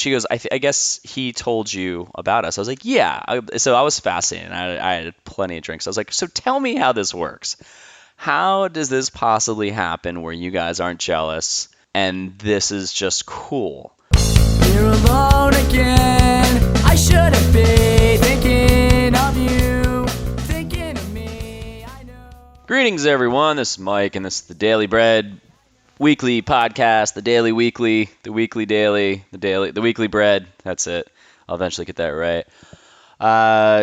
she goes, I guess he told you about us. I was like, yeah. So I was fascinated. I had plenty of drinks. I was like, so tell me how this works. How does this possibly happen where you guys aren't jealous and this is just cool? You're alone again. I shouldn't be thinking of you, thinking of me. I know. Greetings, everyone. This is Mike, and this is the Daily Bread weekly podcast, the daily weekly, the weekly daily, the weekly bread. That's it. I'll eventually get that right.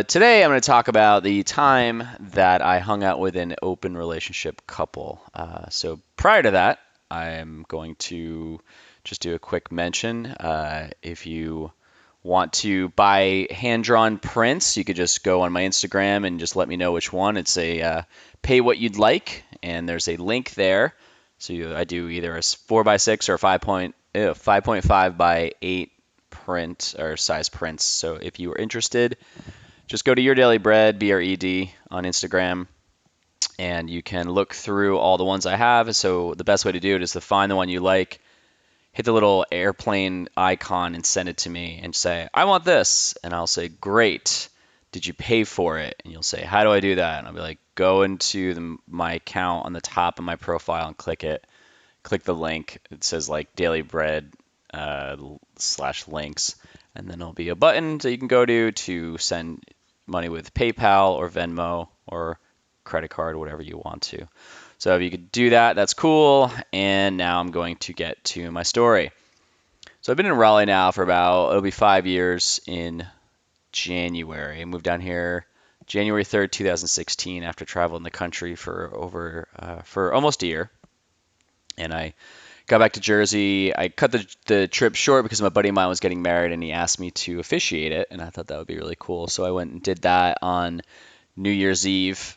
Today I'm going to talk about the time that I hung out with an open relationship couple. So prior to that, I'm going to just do a quick mention. If you want to buy hand-drawn prints, you could just go on my Instagram and just let me know which one. It's a pay what you'd like, and there's a link there. So I do either a 4x6 or a 5.5 by 8 print or size prints. So if you are interested, just go to Your Daily Bread, BRED, on Instagram, and you can look through all the ones I have. So the best way to do it is to find the one you like, hit the little airplane icon and send it to me and say, I want this. And I'll say, great. Did you pay for it? And you'll say, how do I do that? And I'll be like, go into my account on the top of my profile and click it. Click the link. It says like Daily Bread /links. And then there'll be a button that you can go to send money with PayPal or Venmo or credit card, whatever you want to. So if you could do that, that's cool. And now I'm going to get to my story. So I've been in Raleigh now for it'll be 5 years in January. I moved down here January 3rd, 2016 after traveling the country for almost a year. And I got back to Jersey. I cut the trip short because my buddy of mine was getting married and he asked me to officiate it. And I thought that would be really cool. So I went and did that on New Year's Eve,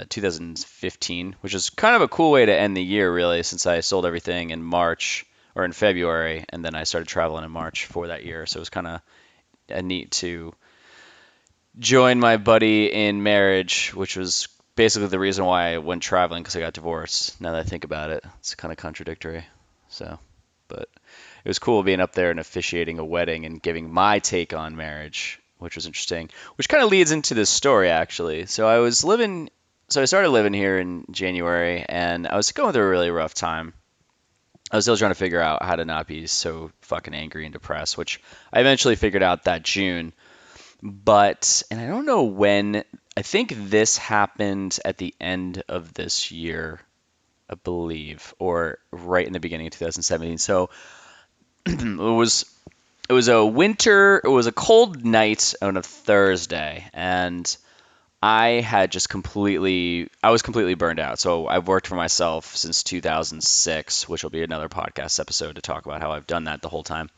2015, which is kind of a cool way to end the year, really, since I sold everything in March or in February. And then I started traveling in March for that year. So it was kind of neat to join my buddy in marriage, which was basically the reason why I went traveling, because I got divorced. Now that I think about it, it's kind of contradictory. So, but it was cool being up there and officiating a wedding and giving my take on marriage, which was interesting, which kind of leads into this story, actually. So I started living here in January, and I was going through a really rough time. I was still trying to figure out how to not be so fucking angry and depressed, which I eventually figured out that June. And I don't know when. I think this happened at the end of this year, I believe, or right in the beginning of 2017. So it was a cold night on a Thursday, and I was completely burned out. So I've worked for myself since 2006, which will be another podcast episode to talk about how I've done that the whole time.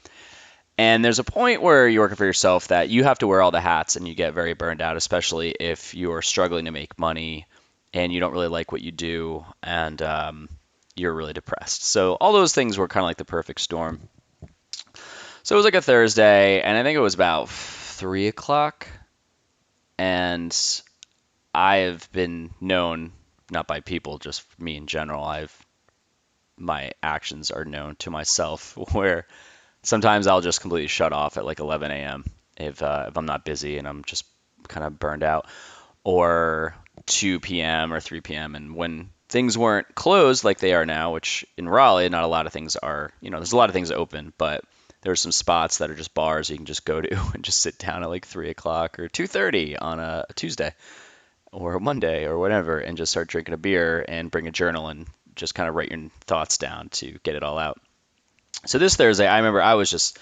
And there's a point where you're working for yourself that you have to wear all the hats and you get very burned out, especially if you're struggling to make money and you don't really like what you do and you're really depressed. So all those things were kind of like the perfect storm. So it was like a Thursday, and I think it was about 3 o'clock. And I have been known, not by people, just me in general, my actions are known to myself where sometimes I'll just completely shut off at like 11 a.m. if I'm not busy and I'm just kind of burned out, or 2 p.m. or 3 p.m. And when things weren't closed like they are now, which in Raleigh, not a lot of things are, there's a lot of things open, but there are some spots that are just bars you can just go to and just sit down at like 3 o'clock or 2:30 on a Tuesday or a Monday or whatever and just start drinking a beer and bring a journal and just kind of write your thoughts down to get it all out. So this Thursday, I remember I was just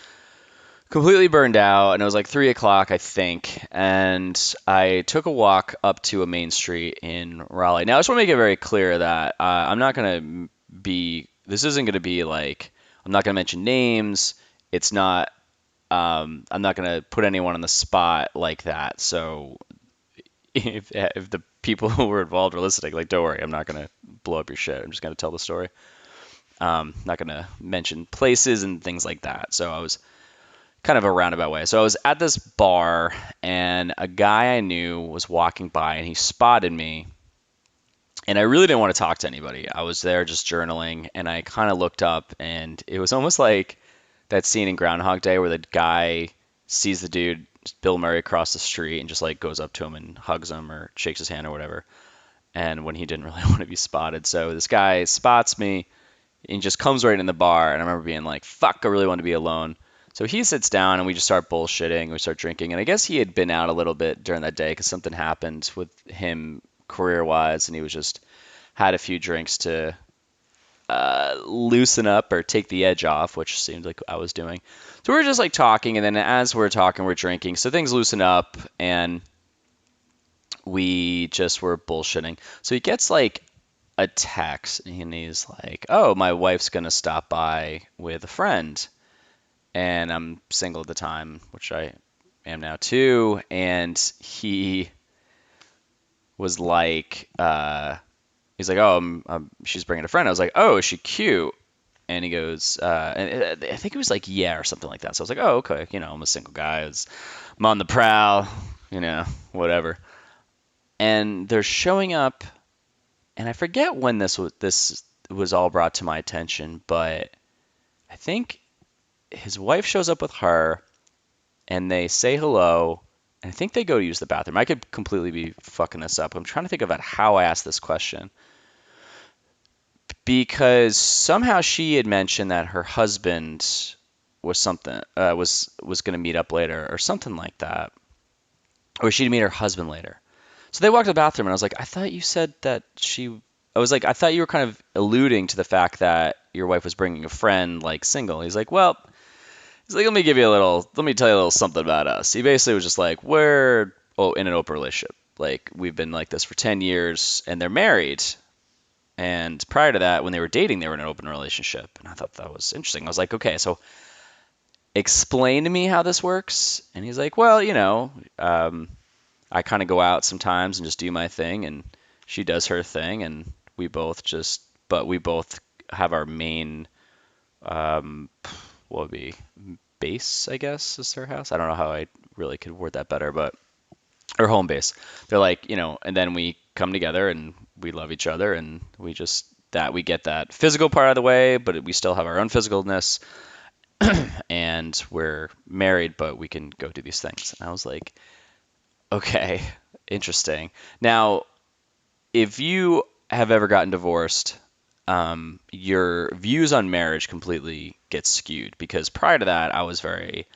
completely burned out, and it was like 3 o'clock, I think, and I took a walk up to a main street in Raleigh. Now, I just want to make it very clear that this isn't going to be like, I'm not going to mention names. It's not, I'm not going to put anyone on the spot like that. So if the people who were involved are listening, like, don't worry, I'm not going to blow up your shit. I'm just going to tell the story. Not going to mention places and things like that. So I was kind of a roundabout way. So I was at this bar, and a guy I knew was walking by, and he spotted me. And I really didn't want to talk to anybody. I was there just journaling, and I kind of looked up, and it was almost like that scene in Groundhog Day where the guy sees the dude, Bill Murray, across the street and just like goes up to him and hugs him or shakes his hand or whatever. And when he didn't really want to be spotted. So this guy spots me and just comes right in the bar. And I remember being like, fuck, I really want to be alone. So he sits down and we just start bullshitting. We start drinking. And I guess he had been out a little bit during that day because something happened with him career-wise. And he was just had a few drinks to loosen up or take the edge off, which seemed like I was doing. So we were just like talking. And then as we're talking, we're drinking. So things loosen up and we just were bullshitting. So he gets like a text and he's like, oh, my wife's going to stop by with a friend. And I'm single at the time, which I am now too. And he was like, he's like, oh, she's bringing a friend. I was like, oh, is she cute? And he goes, and I think it was like, yeah, or something like that. So I was like, oh, okay. You know, I'm a single guy. I'm on the prowl, you know, whatever. And they're showing up, and I forget when this was all brought to my attention, but I think his wife shows up with her, and they say hello, and I think they go to use the bathroom. I could completely be fucking this up. I'm trying to think about how I asked this question. Because somehow she had mentioned that her husband was something was going to meet up later or something like that, or she'd meet her husband later. So they walked to the bathroom, and I was like, I thought you said that I was like, I thought you were kind of alluding to the fact that your wife was bringing a friend, like single. He's like, let me tell you a little something about us. He basically was just like, we're in an open relationship. Like, we've been like this for 10 years, and they're married. And prior to that, when they were dating, they were in an open relationship. And I thought that was interesting. I was like, okay, so explain to me how this works. And he's like, well, you know, I kind of go out sometimes and just do my thing, and she does her thing, and we both have our main, what would be base, I guess, is her house. I don't know how I really could word that better, but her home base. They're like, you know, and then we come together and we love each other, and we get that physical part of the way, but we still have our own physicalness, and we're married, but we can go do these things. And I was like, okay, interesting. Now, if you have ever gotten divorced, your views on marriage completely get skewed, because prior to that, I was very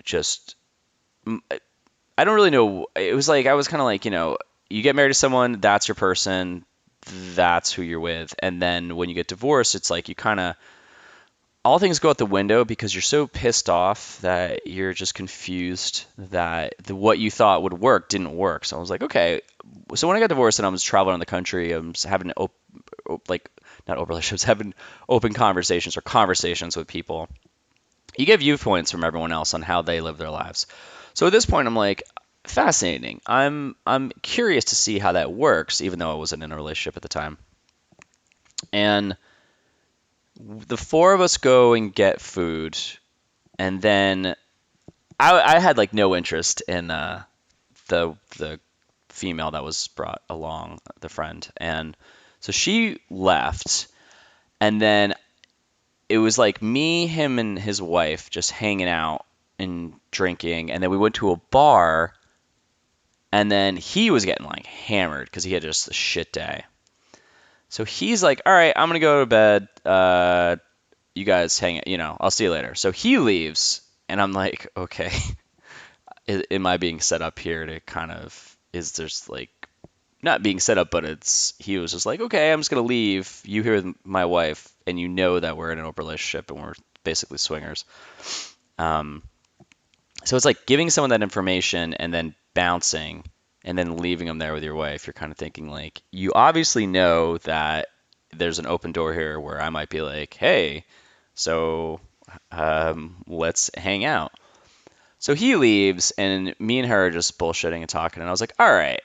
just, I don't really know. It was like, I was kind of like, you know, you get married to someone, that's your person, that's who you're with. And then when you get divorced, it's like you kind of, all things go out the window because you're so pissed off that you're just confused that what you thought would work didn't work. So I was like, okay. So when I got divorced and I was traveling around the country, I was having not open relationships, having open conversations or conversations with people. You get viewpoints from everyone else on how they live their lives. So at this point, I'm like, fascinating. I'm curious to see how that works, even though I wasn't in a relationship at the time. And the four of us go and get food, and then I had like no interest in the female that was brought along, the friend, and so she left, and then it was like me, him, and his wife just hanging out and drinking, and then we went to a bar, and then he was getting like hammered because he had just a shit day. So he's like, all right, I'm going to go to bed. You guys hang it, you know, I'll see you later. So he leaves, and I'm like, okay, am I being set up here to kind of, is there's like, not being set up, but he was just like, okay, I'm just going to leave. You here with my wife, and you know that we're in an open relationship, and we're basically swingers. So it's like giving someone that information and then bouncing, and then leaving them there with your wife. You're kind of thinking like, you obviously know that there's an open door here where I might be like, hey, so let's hang out. So he leaves, and me and her are just bullshitting and talking, and I was like, all right.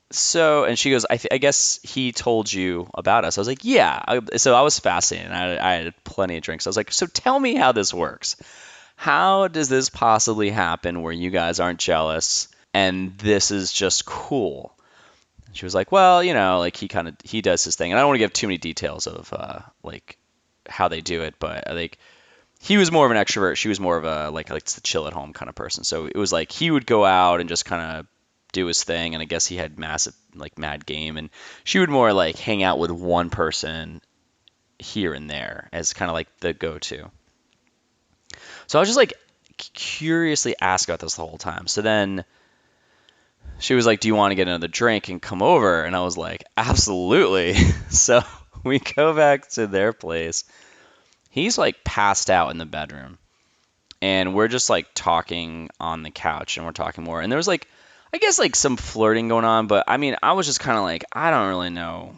So, and she goes, I guess he told you about us. I was like, yeah. So I was fascinated. I had plenty of drinks. I was like, so tell me how this works. How does this possibly happen where you guys aren't jealous and this is just cool? And she was like, well, you know, like he does his thing. And I don't want to give too many details of like how they do it, but like he was more of an extrovert. She was more of a like likes to chill at home kind of person. So it was like he would go out and just kind of do his thing, and I guess he had massive like mad game, and she would more like hang out with one person here and there as kind of like the go-to. So I was just like curiously asked about this the whole time. So then she was like, "Do you want to get another drink and come over?" And I was like, "Absolutely." So we go back to their place. He's like passed out in the bedroom, and we're just like talking on the couch, and we're talking more. And there was like, I guess like some flirting going on, but I mean, I was just kind of like, I don't really know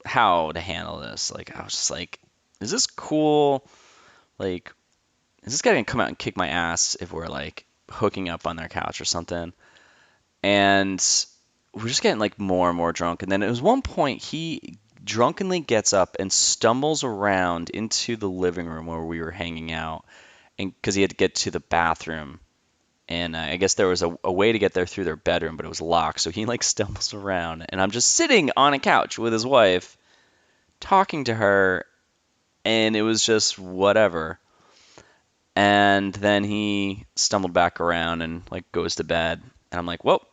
how to handle this. Like, I was just like, is this cool? Like, is this guy gonna come out and kick my ass if we're like hooking up on their couch or something? And we're just getting like more and more drunk. And then at one point, he drunkenly gets up and stumbles around into the living room where we were hanging out, and because he had to get to the bathroom. And I guess there was a way to get there through their bedroom, but it was locked. So he like stumbles around, and I'm just sitting on a couch with his wife, talking to her, and it was just whatever. And then he stumbled back around and like goes to bed, and I'm like, well,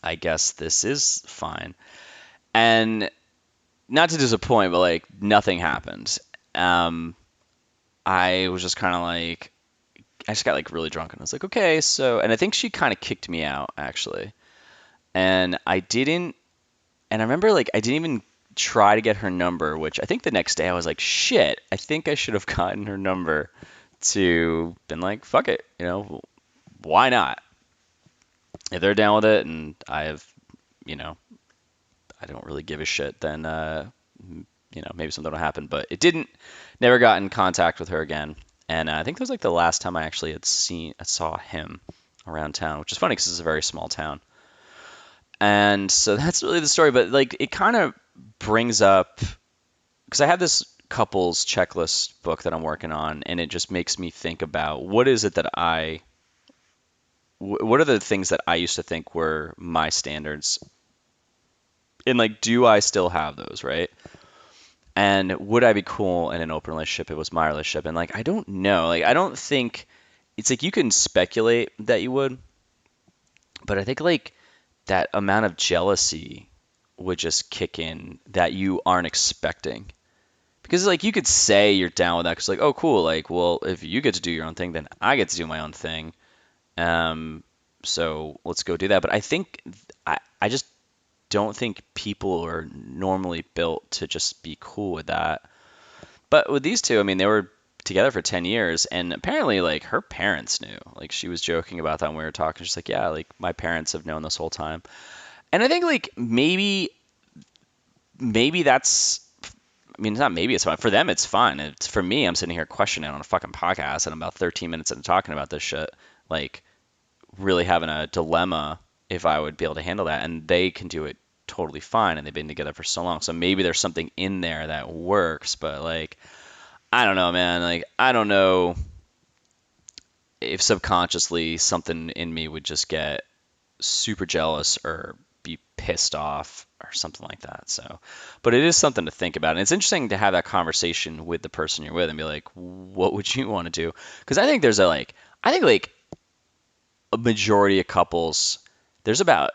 I guess this is fine. And not to disappoint, but like nothing happened. I was just kind of like, I just got like really drunk, and I was like, okay, so, and I think she kind of kicked me out actually, and I remember like I didn't even try to get her number, which I think the next day I was like, shit, I think I should have gotten her number to been like, fuck it, why not? If they're down with it, and I have, I don't really give a shit, then maybe something will happen. But it didn't. Never got in contact with her again. And I think that was like the last time I actually saw him around town, which is funny because it's a very small town. And so that's really the story. But like it kind of brings up, because I have this couples checklist book that I'm working on, and it just makes me think about what are the things that I used to think were my standards, and like, do I still have those, right? And would I be cool in an open relationship if it was my relationship? And like, I don't know. Like, I don't think it's like you can speculate that you would, but I think like that amount of jealousy would just kick in that you aren't expecting. Because like you could say you're down with that because like, oh cool, like, well, if you get to do your own thing, then I get to do my own thing. So let's go do that. But I think I just don't think people are normally built to just be cool with that. But with these two, I mean, they were together for 10 years, and apparently like her parents knew. Like she was joking about that when we were talking. She's like, yeah, like my parents have known this whole time. And I think like maybe that's, I mean, it's not maybe it's fine. For them, it's fine. It's, for me, I'm sitting here questioning it on a fucking podcast, and I'm about 13 minutes into talking about this shit. Like, really having a dilemma if I would be able to handle that. And they can do it totally fine, and they've been together for so long. So maybe there's something in there that works, but like, I don't know, man. Like, I don't know if subconsciously something in me would just get super jealous or be pissed off or something like that. So, but it is something to think about. And it's interesting to have that conversation with the person you're with and be like, what would you want to do? Because I think I think like a majority of couples, there's about,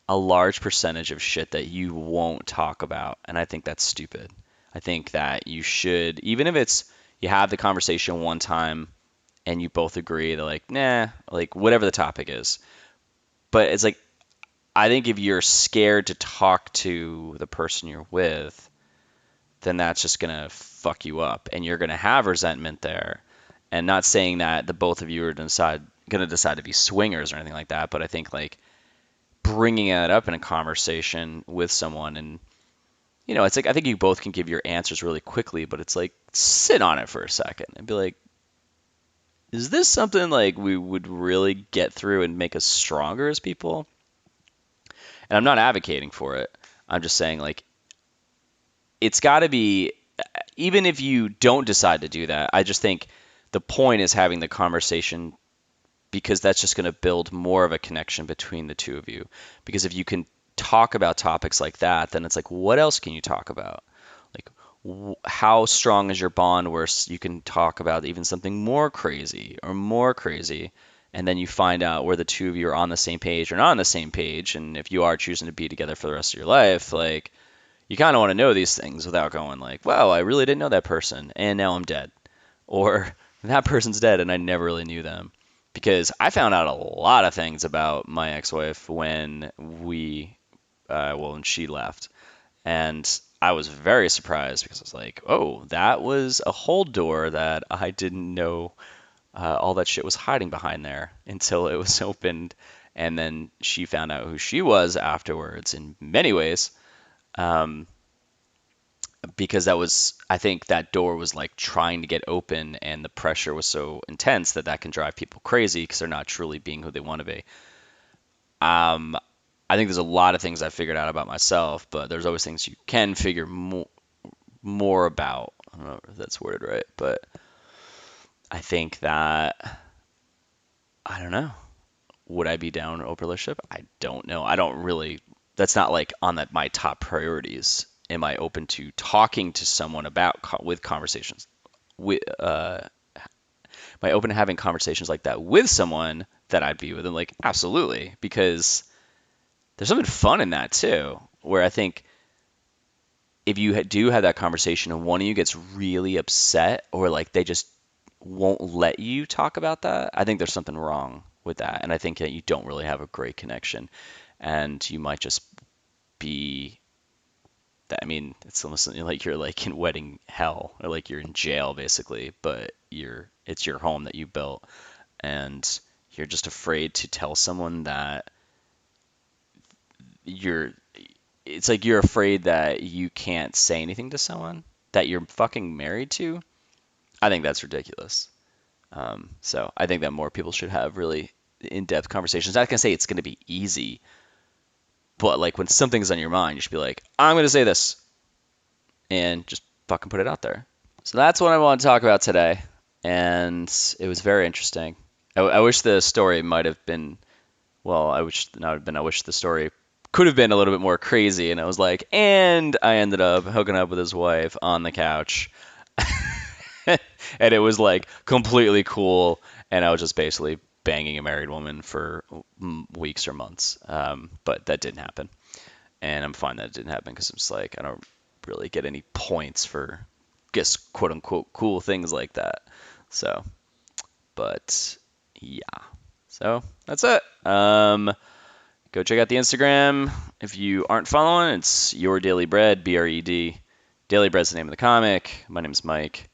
a large percentage of shit that you won't talk about. And I think that's stupid. I think that you should, even if it's, you have the conversation one time and you both agree, they're like, nah, like whatever the topic is. But it's like, I think if you're scared to talk to the person you're with, then that's just going to fuck you up, and you're going to have resentment there. And not saying that the both of you are going to decide to be swingers or anything like that, but I think like bringing that up in a conversation with someone, and it's like I think you both can give your answers really quickly, but it's like sit on it for a second and be like, is this something like we would really get through and make us stronger as people? And I'm not advocating for it. I'm just saying like it's got to be, even if you don't decide to do that, I just think the point is having the conversation, because that's just going to build more of a connection between the two of you. Because if you can talk about topics like that, then it's like, what else can you talk about? Like, how strong is your bond where you can talk about even something more crazy or more crazy, and then you find out where the two of you are on the same page or not on the same page, and if you are choosing to be together for the rest of your life, like you kind of want to know these things without going like, wow, I really didn't know that person and now I'm dead, or that person's dead and I never really knew them. Because I found out a lot of things about my ex-wife when when she left. And I was very surprised because I was like, oh, that was a hold door that I didn't know all that shit was hiding behind there until it was opened. And then she found out who she was afterwards in many ways. Um, because I think that door was like trying to get open and the pressure was so intense that that can drive people crazy because they're not truly being who they want to be. Um, I think there's a lot of things I figured out about myself, but there's always things you can figure more about. I don't know if that's worded right, but I think that I don't know. Would I be down an open relationship? I don't know. I don't really. That's not like on my top priorities. Am I open to talking to someone about with conversations? With Am I open to having conversations like that with someone that I'd be with? And like, absolutely, because there's something fun in that too. Where I think if you do have that conversation and one of you gets really upset or like they just won't let you talk about that, I think there's something wrong with that. And I think that you don't really have a great connection and you might just be that. I mean, it's almost something like you're like in wedding hell or like you're in jail basically, but it's your home that you built and you're just afraid to tell someone that you're it's like you're afraid that you can't say anything to someone that you're fucking married to. I think that's ridiculous. So I think that more people should have really in-depth conversations. Not gonna say it's gonna be easy, but like when something's on your mind, you should be like, I'm gonna say this, and just fucking put it out there. So that's what I want to talk about today, and it was very interesting. I wish the story might have been, well, I wish not have been. I wish the story could have been a little bit more crazy, and I was like, and I ended up hooking up with his wife on the couch. And it was like completely cool, and I was just basically banging a married woman for weeks or months. But that didn't happen, and I'm fine that it didn't happen because it's like I don't really get any points for just quote unquote cool things like that. So, but yeah, so that's it. Go check out the Instagram if you aren't following. It's Your Daily Bread, BRED. Daily Bread's the name of the comic. My name's Mike.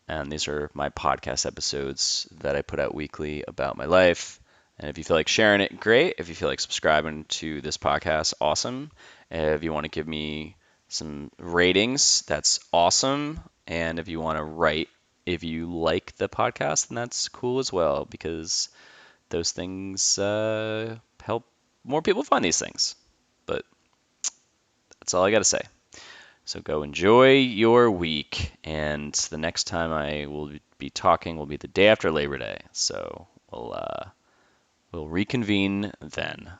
And these are my podcast episodes that I put out weekly about my life. And if you feel like sharing it, great. If you feel like subscribing to this podcast, awesome. If you want to give me some ratings, that's awesome. And if you want to write, if you like the podcast, then that's cool as well, because those things help more people find these things. But that's all I got to say. So go enjoy your week, and the next time I will be talking will be the day after Labor Day. So we'll reconvene then.